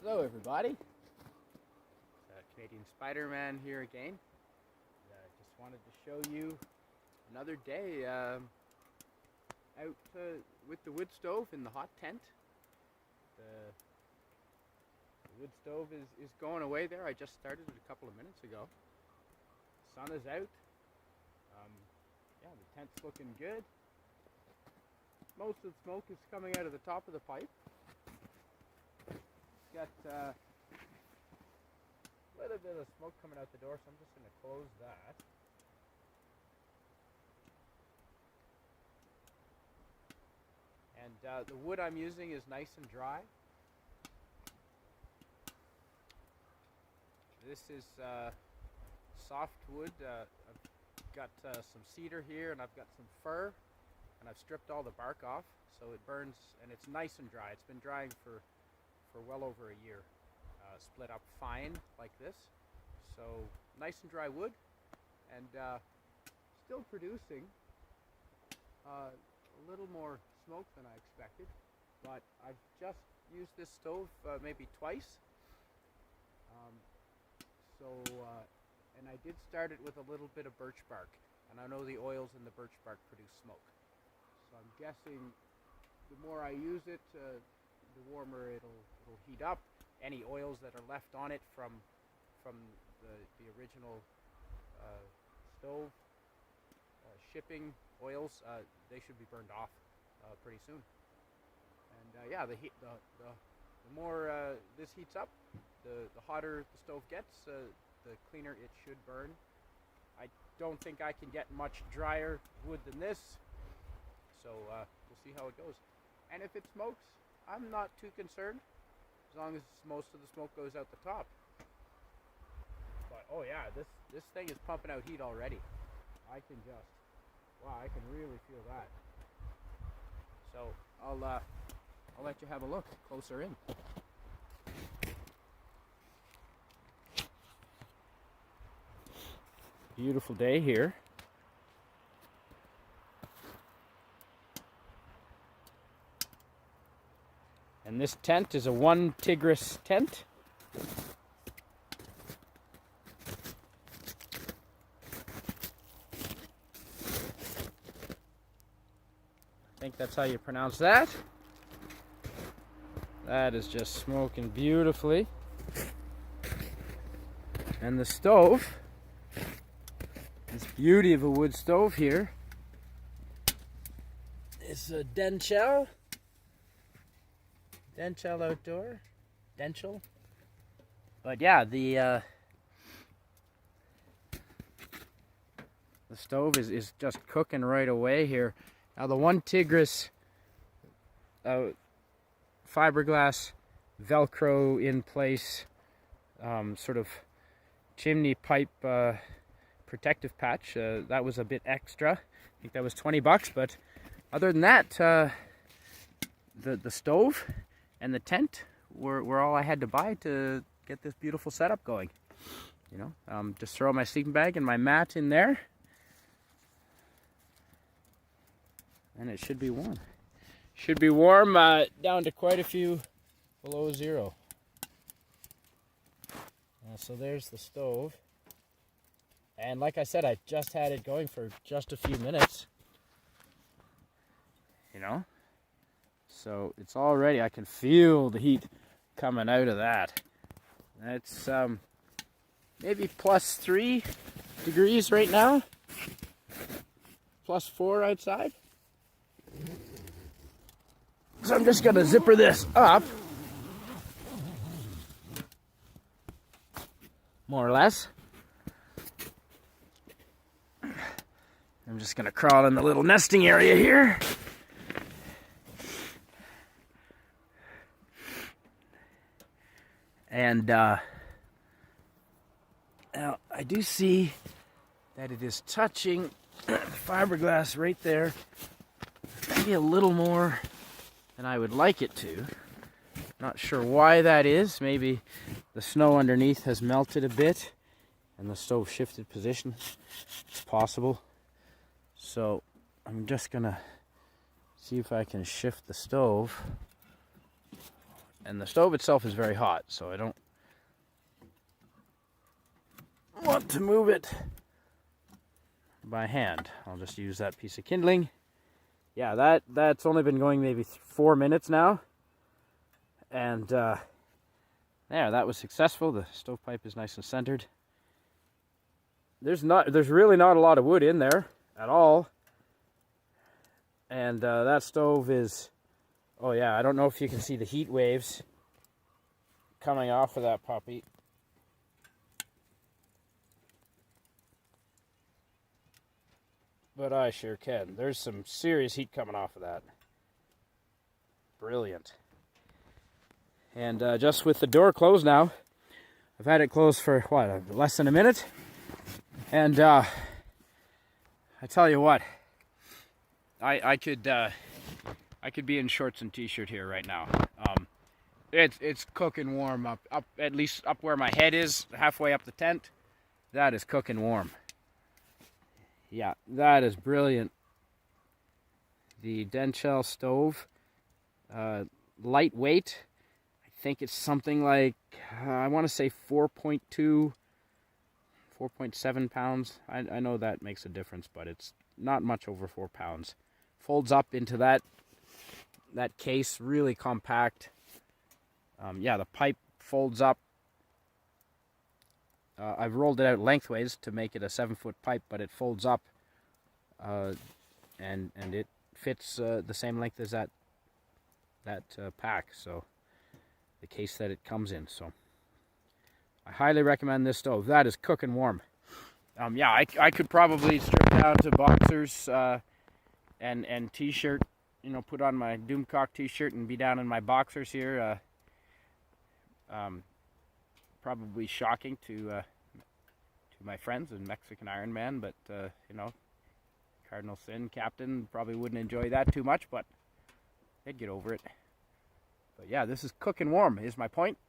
Hello everybody, Canadian Spider-Man here again. Just wanted to show you another day out with the wood stove in the hot tent. The wood stove is going away there. I just started it a couple of minutes ago. The sun is out. Yeah, the tent's looking good. Most of the smoke is coming out of the top of the pipe. Got a little bit of smoke coming out the door, so I'm just going to close that. And the wood I'm using is nice and dry. This is soft wood. I've got some cedar here, and I've got some fir, and I've stripped all the bark off, so it burns, and it's nice and dry. It's been drying for well over a year. Split up fine like this, so nice and dry wood, and still producing a little more smoke than I expected, but I've just used this stove maybe twice, and I did start it with a little bit of birch bark, and I know the oils in the birch bark produce smoke, so I'm guessing the more I use it, the warmer it'll heat up. Any oils that are left on it from the original stove shipping oils, they should be burned off pretty soon. And yeah, the more this heats up, the hotter the stove gets, the cleaner it should burn. I don't think I can get much drier wood than this, so we'll see how it goes. And if it smokes, I'm not too concerned, as long as most of the smoke goes out the top. But oh yeah, this thing is pumping out heat already. I can really feel that. So I'll let you have a look closer in. Beautiful day here. And this tent is a 1 Tigris tent. I think that's how you pronounce that. That is just smoking beautifully. And the stove, this beauty of a wood stove here, is a Danchel outdoor, Danchel. But yeah, the stove is just cooking right away here. Now the 1 Tigris fiberglass Velcro in place sort of chimney pipe protective patch, that was a bit extra. I think that was $20, but other than that, the stove and the tent were all I had to buy to get this beautiful setup going. You know, just throw my sleeping bag and my mat in there, and it should be warm. Should be warm down to quite a few below zero. So there's the stove. And like I said, I just had it going for just a few minutes. You know? So it's already, I can feel the heat coming out of that. It's maybe +3 degrees right now. +4 outside. So I'm just going to zipper this up. More or less. I'm just going to crawl in the little nesting area here. And now I do see that it is touching the fiberglass right there. Maybe a little more than I would like it to. Not sure why that is. Maybe the snow underneath has melted a bit and the stove shifted position. It's possible. So I'm just gonna see if I can shift the stove And the stove itself is very hot, so I don't want to move it by hand. I'll just use that piece of kindling. Yeah, that's only been going maybe 4 minutes now. And there, that was successful. The stovepipe is nice and centered. There's really not a lot of wood in there at all. And that stove is, oh yeah, I don't know if you can see the heat waves coming off of that puppy. But I sure can. There's some serious heat coming off of that. Brilliant. And just with the door closed now, I've had it closed for, what, less than a minute? And I tell you what, I could be in shorts and t-shirt here right now. It's cooking warm up at least up where my head is, halfway up the tent. That is cooking warm. Yeah, that is brilliant. The Danchel stove, lightweight. I think it's something like, I want to say 4.2, 4.7 pounds. I know that makes a difference, but it's not much over 4 pounds. Folds up into that case, really compact. Yeah, the pipe folds up. I've rolled it out lengthways to make it a 7-foot pipe, but it folds up, and it fits the same length as that pack. So the case that it comes in. So I highly recommend this stove. That is cooking warm. Yeah, I could probably strip down to boxers and t-shirt. You know, put on my Doomcock t-shirt and be down in my boxers here. Probably shocking to my friends in Mexican Iron Man, but you know, Cardinal Sin Captain probably wouldn't enjoy that too much, but they'd get over it. But yeah, this is cooking warm is my point.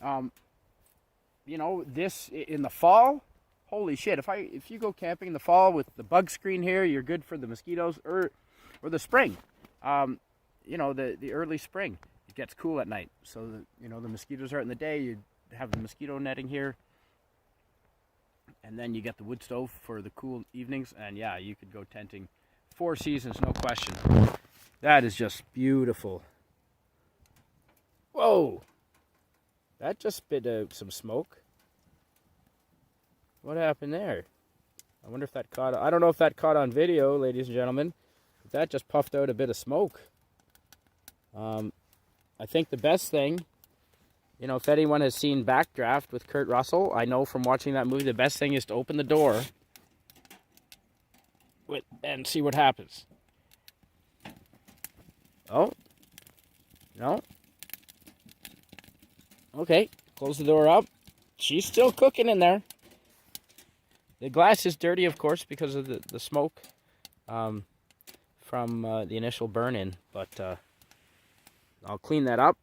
You know, this in the fall, holy shit! If you go camping in the fall with the bug screen here, you're good for the mosquitoes, or the spring. You know, the early spring. It gets cool at night, so you know the mosquitoes are out in the day. You have the mosquito netting here, and then you get the wood stove for the cool evenings, and yeah, you could go tenting 4 seasons, no question. That is just beautiful. Whoa, that just spit out some smoke. What happened there? I wonder if that caught. I don't know if that caught on video, ladies and gentlemen, but that just puffed out a bit of smoke. I think the best thing, you know, if anyone has seen Backdraft with Kurt Russell, I know from watching that movie, the best thing is to open the door and see what happens. Oh, no. Okay, close the door up. She's still cooking in there. The glass is dirty, of course, because of the smoke from the initial burn-in, but I'll clean that up.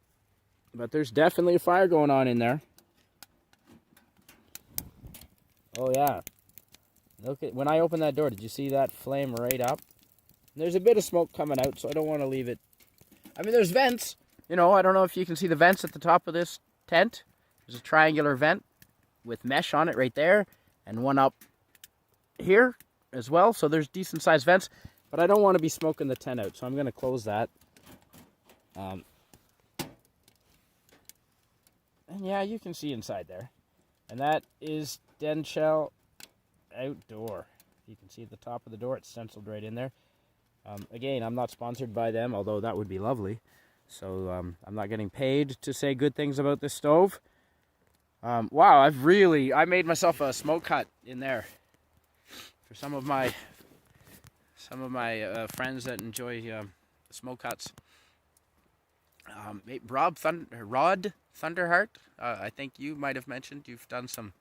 But there's definitely a fire going on in there. Oh yeah. Look at, when I opened that door, did you see that flame right up? There's a bit of smoke coming out, so I don't want to leave it. I mean, there's vents. You know, I don't know if you can see the vents at the top of this tent. There's a triangular vent with mesh on it right there, and one up here as well. So there's decent sized vents, but I don't want to be smoking the tent out, so I'm going to close that. And yeah, you can see inside there. And that is Danchel Outdoor. You can see at the top of the door, it's stenciled right in there. Again, I'm not sponsored by them, although that would be lovely. So I'm not getting paid to say good things about this stove. Wow, I made myself a smoke hut in there for some of my friends that enjoy smoke huts. Rod Thunderheart, I think you might have mentioned you've done some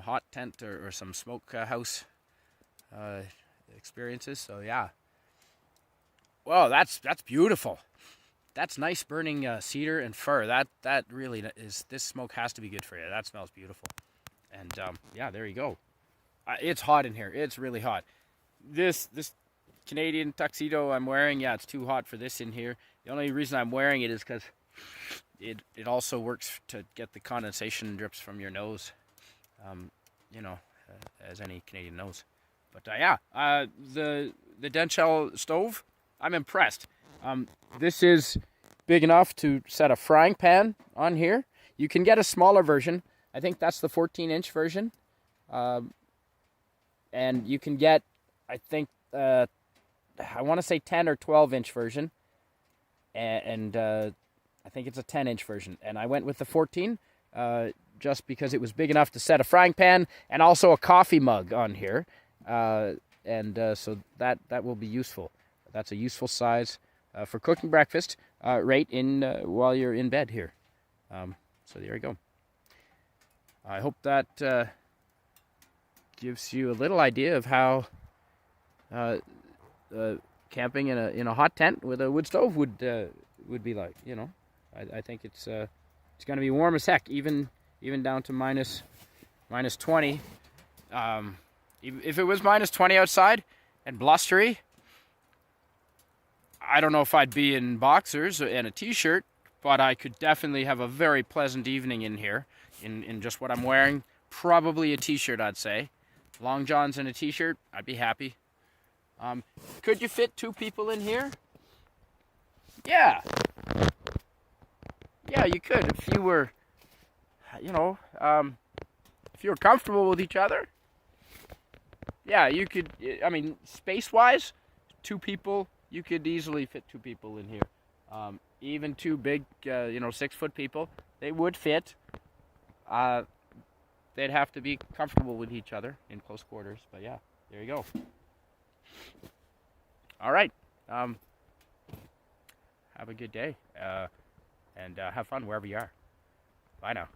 hot tent or some smoke house experiences. So yeah. Whoa, that's beautiful. That's nice burning cedar and fir. That really is. This smoke has to be good for you. That smells beautiful. And yeah, there you go. It's hot in here. It's really hot. This Canadian tuxedo I'm wearing, yeah, it's too hot for this in here. The only reason I'm wearing it is because it also works to get the condensation drips from your nose, you know, as any Canadian knows. But the Danchel stove, I'm impressed. This is big enough to set a frying pan on here. You can get a smaller version. I think that's the 14-inch version. And you can get, I think, I want to say 10 or 12-inch version. And I think it's a 10-inch version. And I went with the 14 just because it was big enough to set a frying pan and also a coffee mug on here. So that will be useful. That's a useful size for cooking breakfast right in while you're in bed here. So there you go. I hope that gives you a little idea of how camping in a hot tent with a wood stove would be like. You know, I think it's going to be warm as heck, even down to minus 20. If it was minus 20 outside and blustery, I don't know if I'd be in boxers and a t-shirt, but I could definitely have a very pleasant evening in here in just what I'm wearing. Probably a t-shirt, I'd say. Long johns and a t-shirt, I'd be happy. Could you fit 2 people in here? Yeah. Yeah, you could if you were, if you were comfortable with each other. Yeah, you could. I mean, space-wise, 2 people, you could easily fit 2 people in here. Even 2 big, 6-foot people, they would fit. They'd have to be comfortable with each other in close quarters. But yeah, there you go. All right. Have a good day. And have fun wherever you are. Bye now.